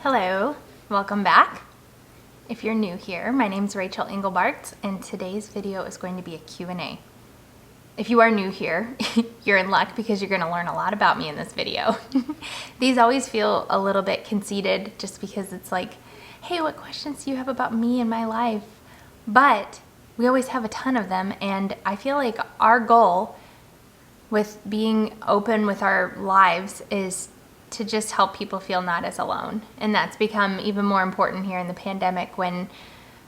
Hello, welcome back. If you're new here, my name's Rachel Engelbarts, and today's video is going to be a Q&A. If you are new here, you're in luck because you're going to learn a lot about me in this video. These always feel a little bit conceited just because it's like, hey, what questions do you have about me and my life? But we always have a ton of them, and I feel like our goal with being open with our lives is to just help people feel not as alone. And that's become even more important here in the pandemic when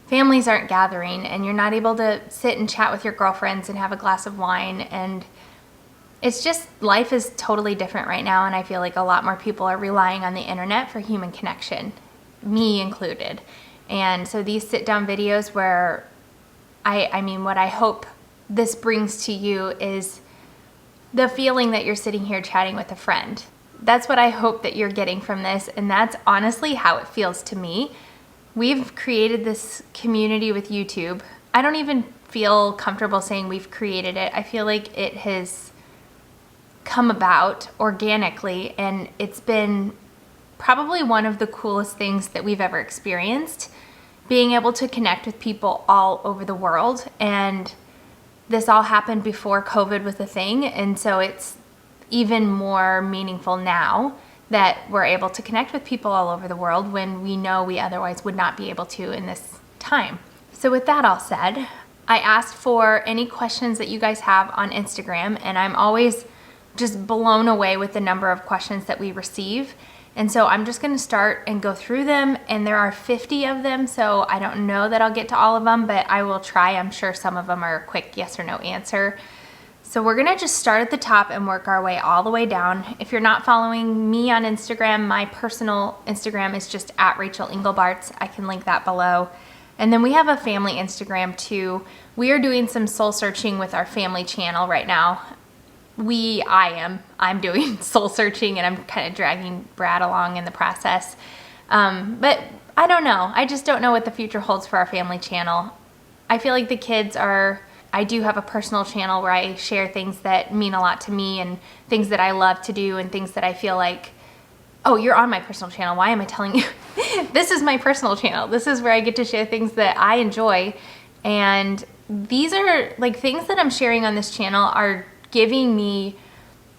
families aren't gathering and you're not able to sit and chat with your girlfriends and have a glass of wine. And it's just, life is totally different right now. And I feel like a lot more people are relying on the internet for human connection, me included. And so these sit down videos where I mean, what I hope this brings to you is the feeling that you're sitting here chatting with a friend. That's what I hope that you're getting from this, and that's honestly how it feels to me. We've created this community with YouTube. I don't even feel comfortable saying we've created it. I feel like it has come about organically, and it's been probably one of the coolest things that we've ever experienced, being able to connect with people all over the world. And this all happened before COVID was a thing, and so it's even more meaningful now that we're able to connect with people all over the world when we know we otherwise would not be able to in this time. So with that all said, I asked for any questions that you guys have on Instagram, and I'm always just blown away with the number of questions that we receive. And so I'm just gonna start and go through them, and there are 50 of them, so I don't know that I'll get to all of them, but I will try. I'm sure some of them are a quick yes or no answer. So we're gonna just start at the top and work our way all the way down. If you're not following me on Instagram, my personal Instagram is just at Rachel Engelbarts. I can link that below. And then we have a family Instagram too. We are doing some soul searching with our family channel right now. I'm doing soul searching, and I'm kind of dragging Brad along in the process. But I don't know. I just don't know what the future holds for our family channel. I feel like the kids I do have a personal channel where I share things that mean a lot to me and things that I love to do and things that I feel like, oh, you're on my personal channel. Why am I telling you? This is my personal channel. This is where I get to share things that I enjoy. And these are like things that I'm sharing on this channel are giving me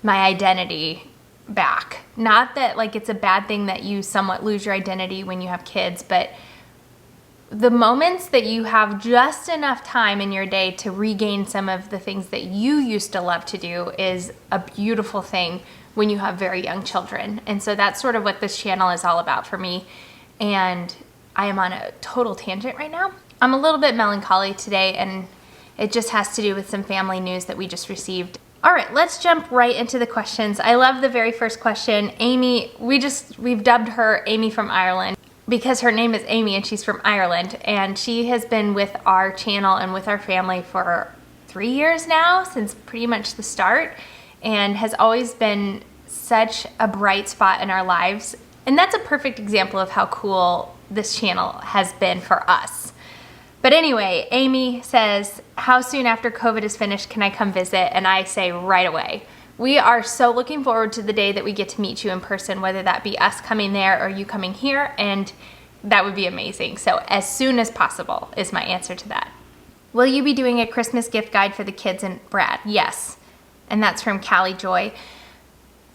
my identity back. Not that like it's a bad thing that you somewhat lose your identity when you have kids, but the moments that you have just enough time in your day to regain some of the things that you used to love to do is a beautiful thing when you have very young children. And so that's sort of what this channel is all about for me. And I am on a total tangent right now. I'm a little bit melancholy today, and it just has to do with some family news that we just received. All right, let's jump right into the questions. I love the very first question. Amy, we've dubbed her Amy from Ireland, because her name is Amy and she's from Ireland, and she has been with our channel and with our family for 3 years now, since pretty much the start, and has always been such a bright spot in our lives. And that's a perfect example of how cool this channel has been for us. But anyway, Amy says, how soon after COVID is finished can I come visit? And I say right away. We are so looking forward to the day that we get to meet you in person, whether that be us coming there or you coming here, and that would be amazing. So as soon as possible is my answer to that. Will you be doing a Christmas gift guide for the kids and Brad? Yes. And that's from Callie Joy.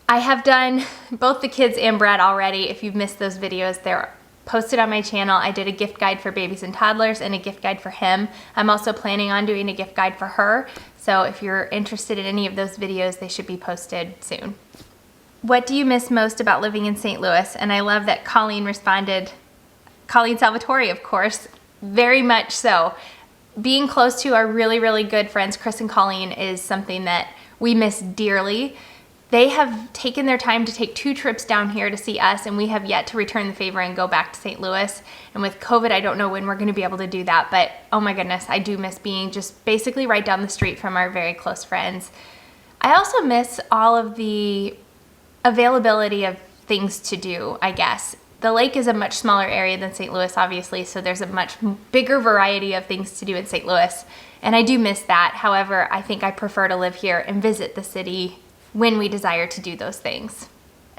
I have done both the kids and Brad already. If you've missed those videos, they're posted on my channel. I did a gift guide for babies and toddlers and a gift guide for him. I'm also planning on doing a gift guide for her. So if you're interested in any of those videos, they should be posted soon. What do you miss most about living in St. Louis? And I love that Colleen responded, Colleen Salvatore, of course, very much so. Being close to our really, really good friends, Chris and Colleen, is something that we miss dearly. They have taken their time to take 2 trips down here to see us, and we have yet to return the favor and go back to St. Louis. And with COVID, I don't know when we're going to be able to do that, but oh my goodness, I do miss being just basically right down the street from our very close friends. I also miss all of the availability of things to do, I guess. The lake is a much smaller area than St. Louis, obviously, so there's a much bigger variety of things to do in St. Louis, and I do miss that. However, I think I prefer to live here and visit the city when we desire to do those things.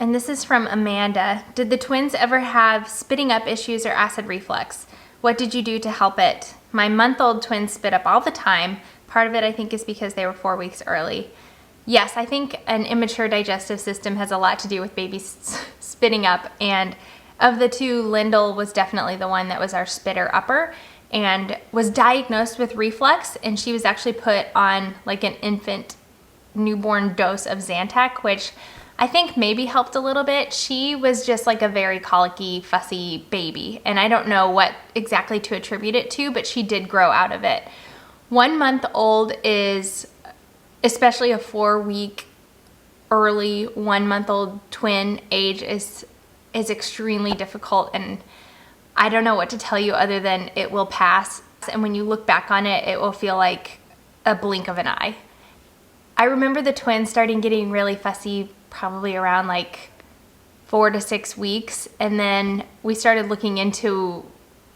And this is from Amanda. Did the twins ever have spitting up issues or acid reflux? What did you do to help it? My month-old twins spit up all the time. Part of it, I think, is because they were 4 weeks early. Yes, I think an immature digestive system has a lot to do with babies spitting up. And of the two, Lyndall was definitely the one that was our spitter upper and was diagnosed with reflux. And she was actually put on like an infant newborn dose of Zantac, which I think maybe helped a little bit. She was just like a very colicky, fussy baby. And I don't know what exactly to attribute it to, but she did grow out of it. 1 month old is, especially a 4 week early 1 month old twin age is extremely difficult. And I don't know what to tell you other than it will pass. And when you look back on it, it will feel like a blink of an eye. I remember the twins starting getting really fussy probably around like 4 to 6 weeks. And then we started looking into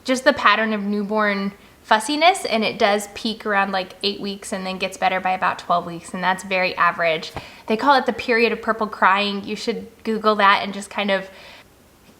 just the pattern of newborn fussiness, and it does peak around like 8 weeks and then gets better by about 12 weeks. And that's very average. They call it the period of purple crying. You should Google that and just kind of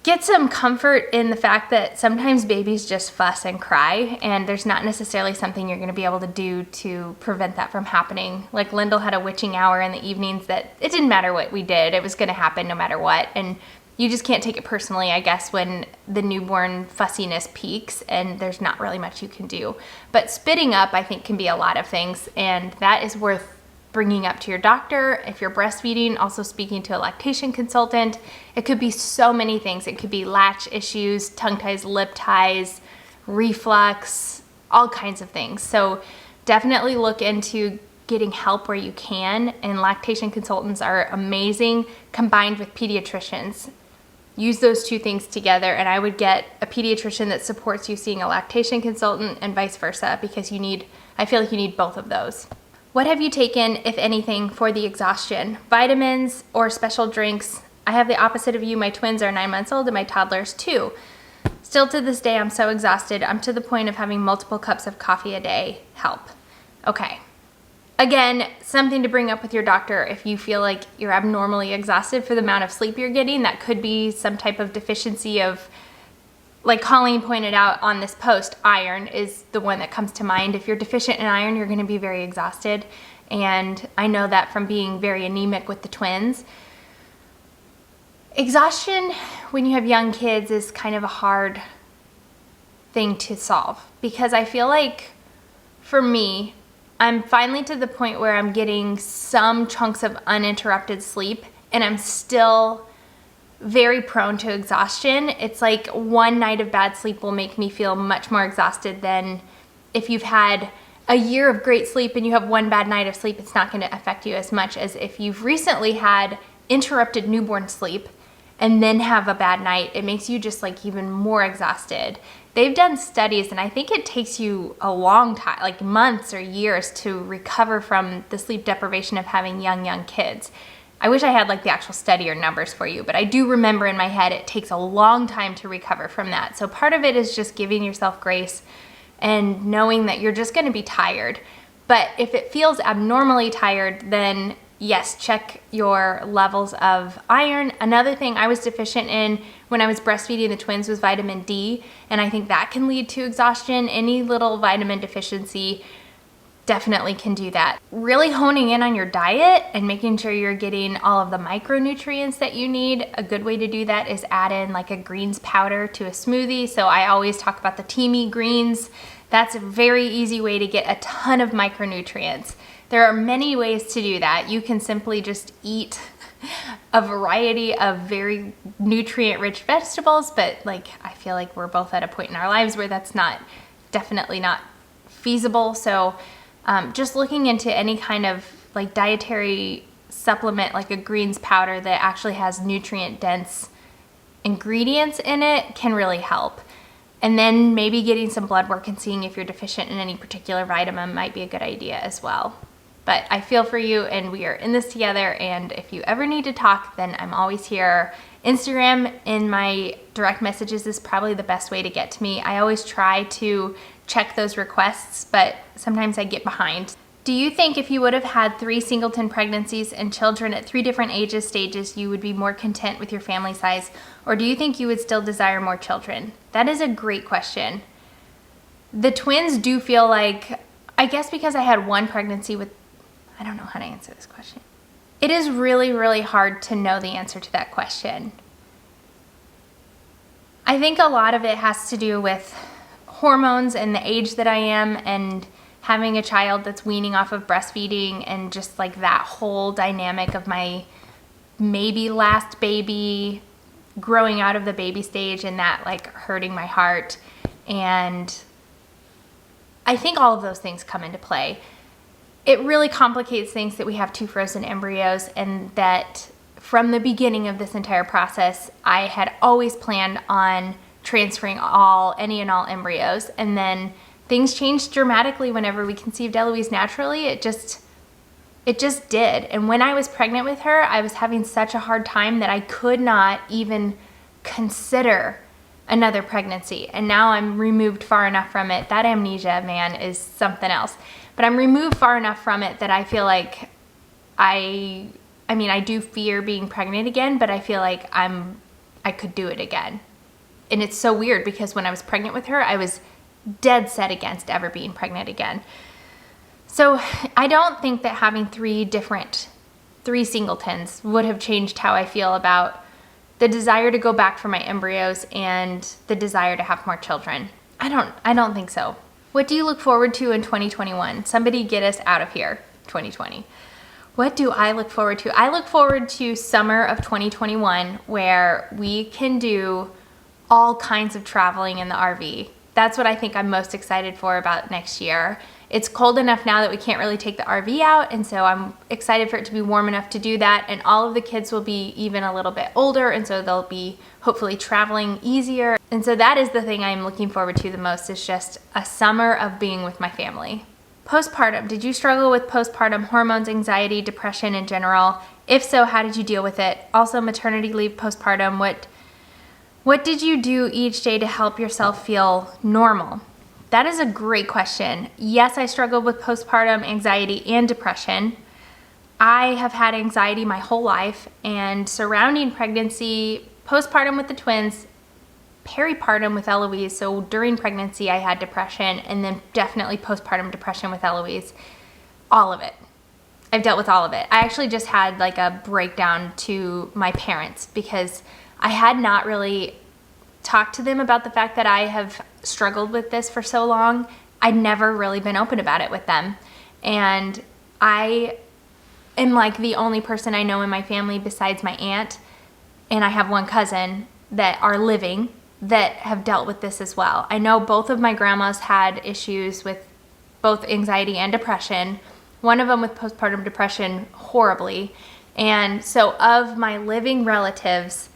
get some comfort in the fact that sometimes babies just fuss and cry, and there's not necessarily something you're going to be able to do to prevent that from happening. Like Lyndall had a witching hour in the evenings that it didn't matter what we did, it was going to happen no matter what. And you just can't take it personally, I guess, when the newborn fussiness peaks and there's not really much you can do. But spitting up, I think, can be a lot of things, and that is worth bringing up to your doctor. If you're breastfeeding, also speaking to a lactation consultant. It could be so many things. It could be latch issues, tongue ties, lip ties, reflux, all kinds of things. So definitely look into getting help where you can, and lactation consultants are amazing combined with pediatricians. Use those two things together, and I would get a pediatrician that supports you seeing a lactation consultant and vice versa, because I feel like you need both of those. What have you taken, if anything, for the exhaustion? Vitamins or special drinks? I have the opposite of you. My twins are 9 months old and my toddler's 2. Still to this day, I'm so exhausted. I'm to the point of having multiple cups of coffee a day. Help. Okay. Again, something to bring up with your doctor if you feel like you're abnormally exhausted for the amount of sleep you're getting. That could be some type of deficiency of, like Colleen pointed out on this post, iron is the one that comes to mind. If you're deficient in iron, you're going to be very exhausted. And I know that from being very anemic with the twins. Exhaustion when you have young kids is kind of a hard thing to solve, because I feel like for me, I'm finally to the point where I'm getting some chunks of uninterrupted sleep, and I'm still very prone to exhaustion. It's like one night of bad sleep will make me feel much more exhausted than if you've had a year of great sleep and you have one bad night of sleep. It's not going to affect you as much as if you've recently had interrupted newborn sleep and then have a bad night. It makes you just like even more exhausted. They've done studies, and I think it takes you a long time, like months or years, to recover from the sleep deprivation of having young kids. I wish I had like the actual study or numbers for you, but I do remember in my head it takes a long time to recover from that. So part of it is just giving yourself grace and knowing that you're just going to be tired. But if it feels abnormally tired, then yes, check your levels of iron. Another thing I was deficient in when I was breastfeeding the twins was vitamin D, and I think that can lead to exhaustion. Any little vitamin deficiency definitely can do that. Really honing in on your diet and making sure you're getting all of the micronutrients that you need. A good way to do that is add in like a greens powder to a smoothie. So I always talk about the Teamy greens. That's a very easy way to get a ton of micronutrients. There are many ways to do that. You can simply just eat a variety of very nutrient-rich vegetables, but like I feel like we're both at a point in our lives where that's definitely not feasible. So just looking into any kind of like dietary supplement, like a greens powder that actually has nutrient-dense ingredients in it, can really help. And then maybe getting some blood work and seeing if you're deficient in any particular vitamin might be a good idea as well. But I feel for you, and we are in this together, and if you ever need to talk, then I'm always here. Instagram in my direct messages is probably the best way to get to me. I always try to check those requests, but sometimes I get behind. Do you think if you would have had 3 singleton pregnancies and children at 3 different stages, you would be more content with your family size? Or do you think you would still desire more children? That is a great question. The twins do feel like, I guess because I had 1 pregnancy with, I don't know how to answer this question. It is really, really hard to know the answer to that question. I think a lot of it has to do with hormones and the age that I am and having a child that's weaning off of breastfeeding and just like that whole dynamic of my maybe last baby growing out of the baby stage and that like hurting my heart. And I think all of those things come into play. It really complicates things that we have 2 frozen embryos and that from the beginning of this entire process, I had always planned on transferring any and all embryos. And then things changed dramatically whenever we conceived Eloise naturally. It just did. And when I was pregnant with her, I was having such a hard time that I could not even consider another pregnancy. And now I'm removed far enough from it. That amnesia, man, is something else. But I'm removed far enough from it that I feel like I do fear being pregnant again, but I feel like I could do it again. And it's so weird because when I was pregnant with her, I was dead set against ever being pregnant again. So I don't think that having 3 singletons would have changed how I feel about the desire to go back for my embryos and the desire to have more children. I don't think so. What do you look forward to in 2021? Somebody get us out of here, 2020. What do I look forward to? I look forward to summer of 2021 where we can do all kinds of traveling in the RV. That's what I think I'm most excited for about next year. It's cold enough now that we can't really take the RV out, and so I'm excited for it to be warm enough to do that, and all of the kids will be even a little bit older, and so they'll be hopefully traveling easier. And so that is the thing I'm looking forward to the most, is just a summer of being with my family. Postpartum. Did you struggle with postpartum hormones, anxiety, depression in general? If so, how did you deal with it? Also, maternity leave, postpartum, what did you do each day to help yourself feel normal? That is a great question. Yes, I struggled with postpartum anxiety and depression. I have had anxiety my whole life, and surrounding pregnancy, postpartum with the twins, peripartum with Eloise. So during pregnancy, I had depression, and then definitely postpartum depression with Eloise. All of it. I've dealt with all of it. I actually just had like a breakdown to my parents because I had not really talked to them about the fact that I have struggled with this for so long. I'd never really been open about it with them. And I am like the only person I know in my family besides my aunt, and I have 1 cousin that are living that have dealt with this as well. I know both of my grandmas had issues with both anxiety and depression, one of them with postpartum depression horribly. And so of my living relatives,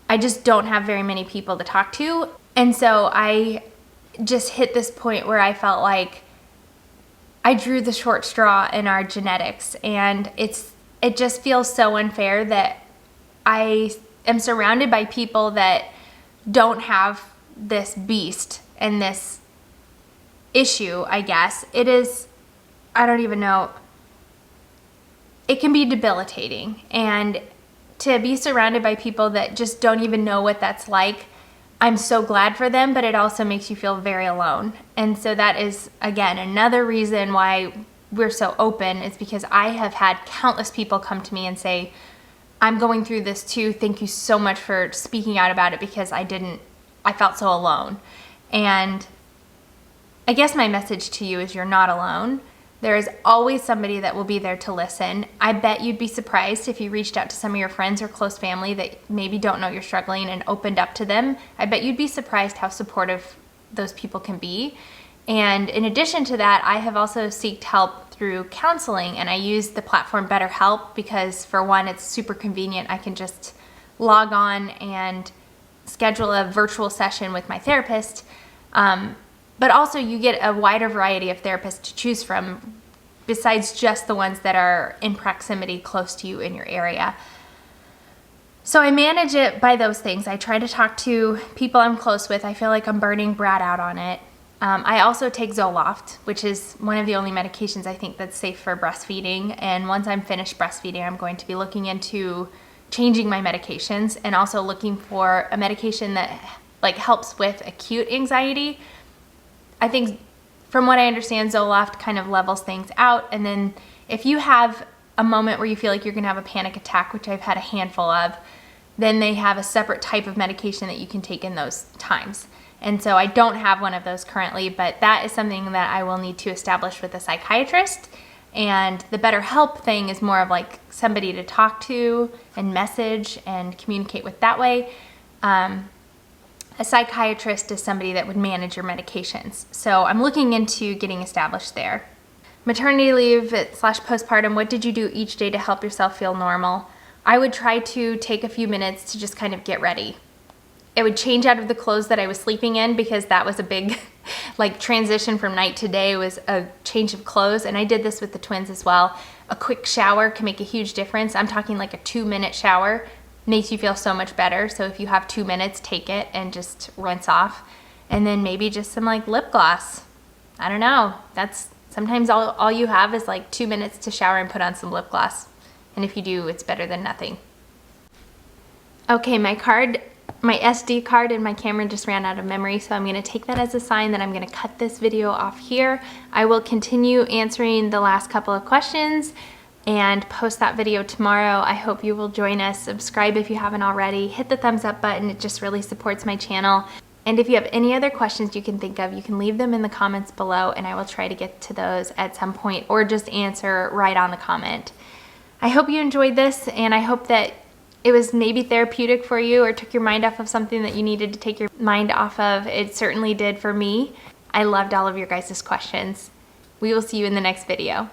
I just don't have very many people to talk to. And so I just hit this point where I felt like I drew the short straw in our genetics. And it just feels so unfair that I am surrounded by people that don't have this beast and this issue, I guess. It is, I don't even know. It can be debilitating. And to be surrounded by people that just don't even know what that's like, I'm so glad for them, but it also makes you feel very alone. And so that is, again, another reason why we're so open, is because I have had countless people come to me and say, I'm going through this too. Thank you so much for speaking out about it, because I felt so alone. And I guess my message to you is you're not alone. There is always somebody that will be there to listen. I bet you'd be surprised if you reached out to some of your friends or close family that maybe don't know you're struggling and opened up to them. I bet you'd be surprised how supportive those people can be. And in addition to that, I have also sought help through counseling, and I use the platform BetterHelp because, for one, it's super convenient. I can just log on and schedule a virtual session with my therapist. But also you get a wider variety of therapists to choose from besides just the ones that are in proximity close to you in your area. So I manage it by those things. I try to talk to people I'm close with. I feel like I'm burning Brad out on it. I also take Zoloft, which is one of the only medications I think that's safe for breastfeeding. And once I'm finished breastfeeding, I'm going to be looking into changing my medications and also looking for a medication that like helps with acute anxiety. I think from what I understand, Zoloft kind of levels things out. And then if you have a moment where you feel like you're gonna have a panic attack, which I've had a handful of, then they have a separate type of medication that you can take in those times. And so I don't have one of those currently, but that is something that I will need to establish with a psychiatrist. And the BetterHelp thing is more of like somebody to talk to and message and communicate with that way. A psychiatrist is somebody that would manage your medications. So I'm looking into getting established there. Maternity leave / postpartum, what did you do each day to help yourself feel normal? I would try to take a few minutes to just kind of get ready. It would change out of the clothes that I was sleeping in because that was a big like transition from night to day was a change of clothes. And I did this with the twins as well. A quick shower can make a huge difference. I'm talking like a 2-minute shower makes you feel so much better. So if you have 2 minutes, take it and just rinse off. And then maybe just some like lip gloss. I don't know. That's sometimes all you have is like 2 minutes to shower and put on some lip gloss. And if you do, it's better than nothing. Okay, my SD card and my camera just ran out of memory, so I'm going to take that as a sign that I'm going to cut this video off here. I will continue answering the last couple of questions and post that video tomorrow. I hope you will join us. Subscribe if you haven't already. Hit the thumbs up button. It just really supports my channel. And if you have any other questions you can think of, you can leave them in the comments below and I will try to get to those at some point or just answer right on the comment. I hope you enjoyed this and I hope that it was maybe therapeutic for you or took your mind off of something that you needed to take your mind off of. It certainly did for me. I loved all of your guys' questions. We will see you in the next video.